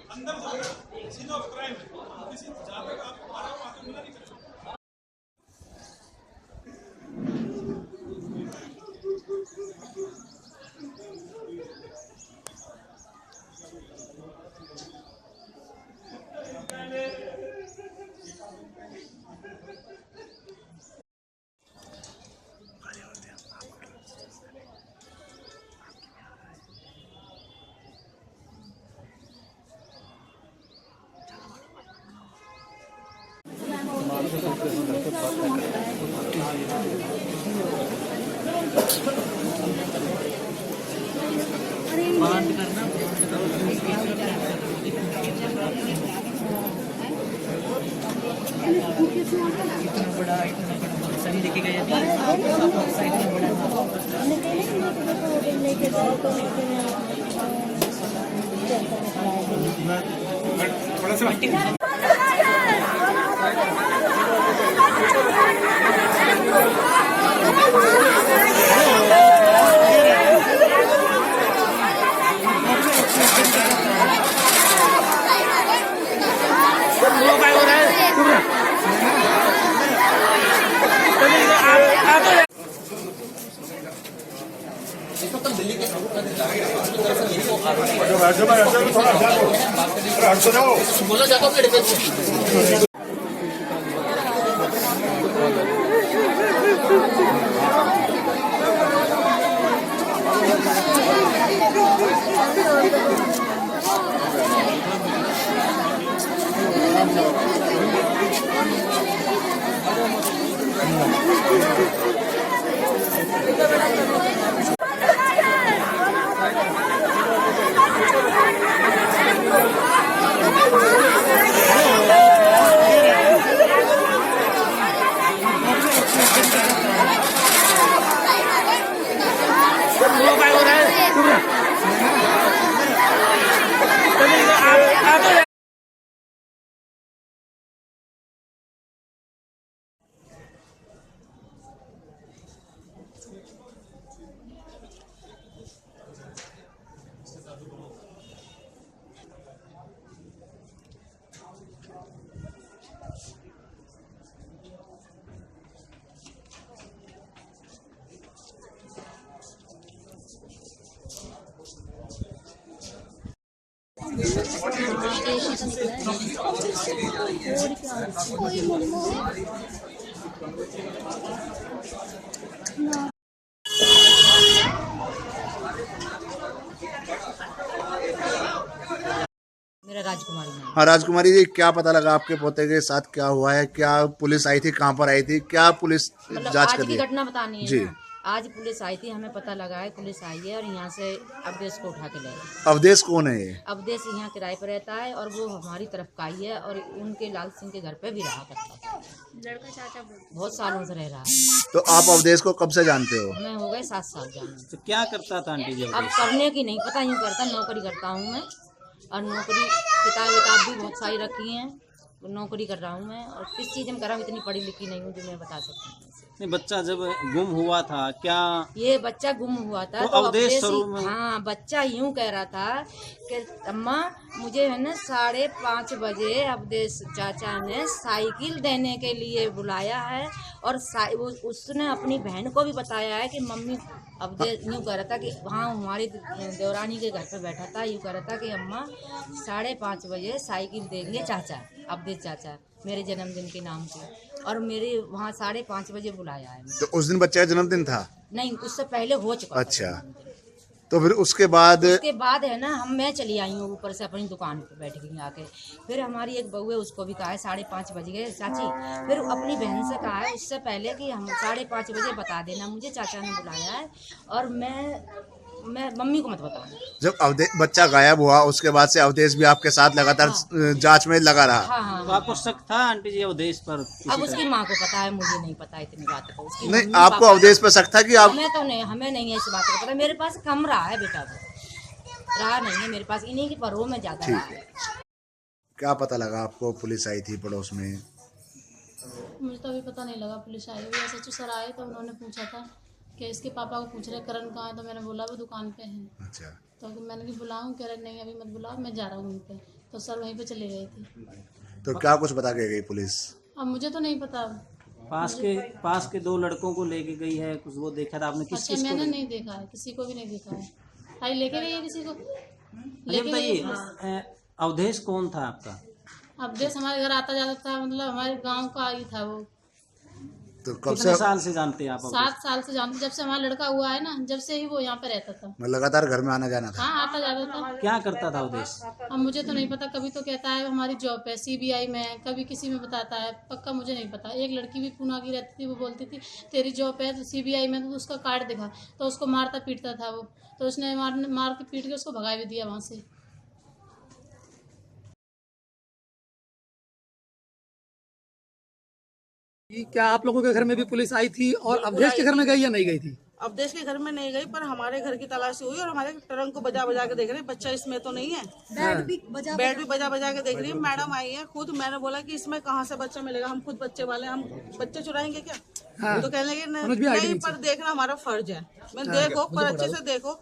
अंदर जाओ scene of crime किसी जहाँ पे आप आ रहे हो वहाँ पे मिला नहीं करते। इतना बड़ा सभी लेके गए साइड में बड़ा था। बोला जाता हूँ मेरा राजकुमारी नाम। हाँ राजकुमारी जी, क्या पता लगा आपके पोते के साथ क्या हुआ है? क्या पुलिस आई थी, कहाँ पर आई थी, क्या पुलिस मतलब जांच आज कर की रही है? घटना बतानी है जी। ना। आज पुलिस आई थी, हमें पता लगा है पुलिस आई है और यहाँ से अवधेश को उठा के ले गए। अवधेश कौन है ये? अवधेश यहाँ किराए पर रहता है और वो हमारी तरफ का ही है और उनके लाल सिंह के घर पे भी रहा करता है। लड़का चाचा बहुत सालों से रह रहा है। तो आप अवधेश को कब से जानते हो? मैं हो गए 7 साल जाने। तो क्या करता था आंटी जी? अब करने की नहीं पता, यूँ करता, नौकरी करता हूँ मैं और नौकरी किताब भी बहुत सारी रखी हैं, नौकरी कर रहा हूँ मैं और किस चीज़ में कर रहा हूँ, इतनी पढ़ी लिखी नहीं हूँ जो मैं बता सकती हूँ। नहीं, बच्चा जब गुम हुआ था क्या ये बच्चा गुम हुआ था तो अवधेश में... हाँ, बच्चा यूं कह रहा था कि अम्मा मुझे है ना 5:30 बजे अवधेश चाचा ने साइकिल देने के लिए बुलाया है और उसने अपनी बहन को भी बताया है कि मम्मी अवधेश यूँ कह रहा था कि हाँ हमारी देवरानी के घर पे बैठा था, यूँ कह रहा था कि अम्मा 5:30 बजे साइकिल देंगे चाचा, अवधेश चाचा मेरे जन्मदिन के नाम से, और मेरे वहाँ 5:30 बजे बुलाया है। तो उस दिन बच्चे का जन्मदिन था? नहीं, उससे पहले हो चुका। अच्छा, तो फिर उसके बाद है ना मैं चली आई हूँ ऊपर से अपनी दुकान पे बैठ गई आके। फिर हमारी एक बहू है, उसको भी कहा है 5:30 बज गए चाची। फिर अपनी बहन से कहा है उससे पहले कि हम 5:30 बजे बता देना मुझे, चाचा ने बुलाया है। और मैं मैं मम्मी को मत बताऊँ। जब बच्चा गायब हुआ उसके बाद से अवधेश भी आपके साथ लगातार जांच में लगा रहा। हाँ हाँ तो आपको शक था आंटी जी अवधेश पर? अब उसकी माँ को पता है, मुझे नहीं पता इतनी बात को। उसकी नहीं, मम्मी आपको पापा- अवधेश पर शक था कि आप? हमें तो नहीं, हमें नहीं है इस बात का पता। मेरे पास कम रहा है बेटा, वो रहा नहीं है मेरे पास, इन्हीं की परों में ज्यादा रहा है। क्या पता लगा आपको पुलिस आई थी पड़ोस में? मुझे तो अभी पता नहीं लगा। पुलिस आई हुई SHO सर आए तो उन्होंने पूछा था कि इसके पापा को पूछ रहे करण कहाँ है, तो मैंने बोला वो दुकान पे हैं। अच्छा, तो मैंने कि बुलाऊं, कह रहे नहीं अभी मत बुलाओ, मैं जा रहा हूँ वहीं पे। तो सर वहीं पे चले गए थे। तो क्या कुछ बता के गई पुलिस? अब मुझे तो नहीं पता। पास के 2 लड़कों को लेके गई है, कुछ वो देखा था आपने? अच्छा, मैंने नहीं देखा है, किसी को भी नहीं देखा है। भाई लेके गई है किसी को? अच्छा लेके गई है। बताइए, अवधेश कौन था आपका? अब देश हमारे घर आता जाता था, मतलब हमारे गांव का ही था वो। तो कब कितने से साल से जानते हैं आप अवधेश? 7 साल से जानते, जब से हमारा लड़का हुआ है ना, जब से ही वो यहाँ पे रहता था। लगातार घर में आना जाना था? हाँ, आता जाता था। क्या करता था अवधेश? अब मुझे तो नहीं पता। कभी तो कहता है हमारी जॉब है CBI में है, कभी किसी में बताता है, पक्का मुझे नहीं पता। एक लड़की भी पूना की रहती थी, वो बोलती थी तेरी जॉब है तो CBI में, तो उसका कार्ड दिखा तो उसको मारता पीटता था वो। तो उसने मार के पीट के उसको भगा भी दिया वहाँ से। क्या आप लोगों के घर में भी पुलिस आई थी और अवधेश के घर में गई या नहीं गई थी? अवधेश के घर में नहीं गई, पर हमारे घर की तलाशी हुई और हमारे ट्रंक को बजा बजा के देख रहे हैं। बच्चा इसमें तो नहीं है, बेड भी बजा बजा के देख रही है। मैडम आई है खुद, मैंने बोला कि इसमें कहाँ से बच्चा मिलेगा, हम खुद बच्चे वाले, हम बच्चे चुराएंगे क्या? हाँ। तो कहने लगे मनोज भी आई नहीं, थी पर देखना हमारा फर्ज है। मैं देखो, पर अच्छे से देखो,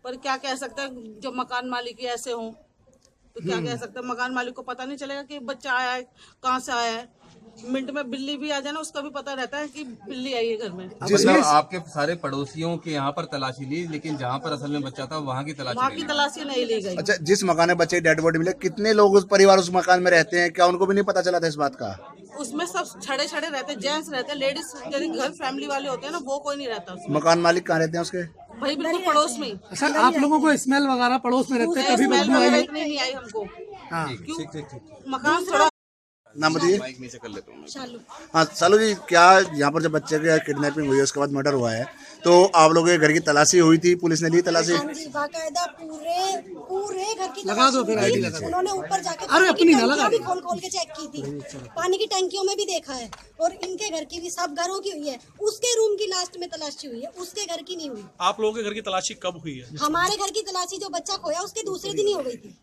पर क्या कह सकते हैं जब मकान मालिक ही ऐसे हों तो क्या कह सकते हैं? मकान मालिक को पता नहीं चलेगा कि बच्चा आया है, कहाँ से आया है। मिनट में बिल्ली भी आ जाए ना, उसका भी पता रहता है कि बिल्ली आई है घर में। मतलब आपके सारे पड़ोसियों के यहाँ पर तलाशी ली, लेकिन जहाँ पर असल में बच्चा था वहाँ की वहाँ की तलाशी नहीं ली गई। अच्छा, जिस मकान में बच्चे डेड बॉडी मिले, कितने लोग उस परिवार उस मकान में रहते हैं? क्या उनको भी नहीं पता चला था इस बात का? उसमें सब छड़े छड़े रहते, जेंट्स रहते, लेडीज जैसे घर फैमिली वाले होते हैं ना, वो कोई नहीं रहता उसमें। मकान मालिक कहाँ रहते हैं उसके? भाई बिल्कुल पड़ोस में। सर, आप लोगों को स्मेल वगैरह पड़ोस में रहते कभी स्मेल बदबू आई? वगैरह इतनी नहीं आई हमको। हाँ। क्यों? मकान थोड़ा नाम बताइए। हाँ सालू जी, क्या यहाँ पर जब बच्चे की किडनैपिंग हुई है उसके बाद मर्डर हुआ है, तो आप लोगों के घर की तलाशी हुई थी? पुलिस ने ली तलाशी? हाँ जी, बाकायदा पूरे घर की लगा दो फिर तलाशी आईडी हुई। लगा दो। उन्होंने ऊपर जाके अरे पानी की अपनी ना टंकियां लगा भी खोल के चेक की थी, पानी की टंकियों में भी देखा है, और इनके घर की भी, सब घरों की हुई है। उसके रूम की लास्ट में तलाशी हुई है, उसके घर की नहीं हुई। आप लोगों के घर की तलाशी कब हुई है? हमारे घर की तलाशी जो बच्चा खोया उसके दूसरे दिन ही हो गई थी।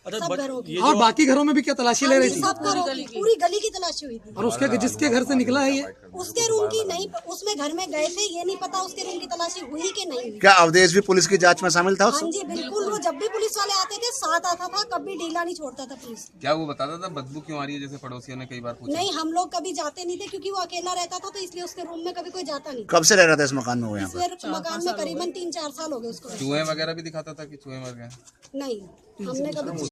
अच्छा, सब घरों की। और बाकी घरों में भी क्या तलाशी ले रही थी? सब घरों की, पूरी गली की तलाशी हुई थी। और उसके जिसके घर से निकला है ये? उसके रूम की नहीं, उसमें घर में गए थे, ये नहीं पता उसके रूम की तलाशी हुई कि नहीं हुई। क्या अवधेश भी पुलिस की जांच में शामिल था? हाँ जी बिल्कुल, वो जब भी पुलिस वाले आते थे साथ आता था, कभी ढीला नहीं छोड़ता था पुलिस। क्या वो बताता था बदबू क्यों आ रही है, जैसे पड़ोसियों ने कई बार पूछा? नहीं, हम लोग कभी जाते नहीं थे क्योंकि वो अकेला रहता था, तो इसलिए उसके रूम में कभी कोई जाता नहीं। कब से रह रहा था इस मकान में वो यहाँ पर? इसलिए मकान में करीबन 3-4 साल हो गए उसको। चूहे वगैरह भी दिखाता था कि चूहे मर गए? नहीं, हमने कभी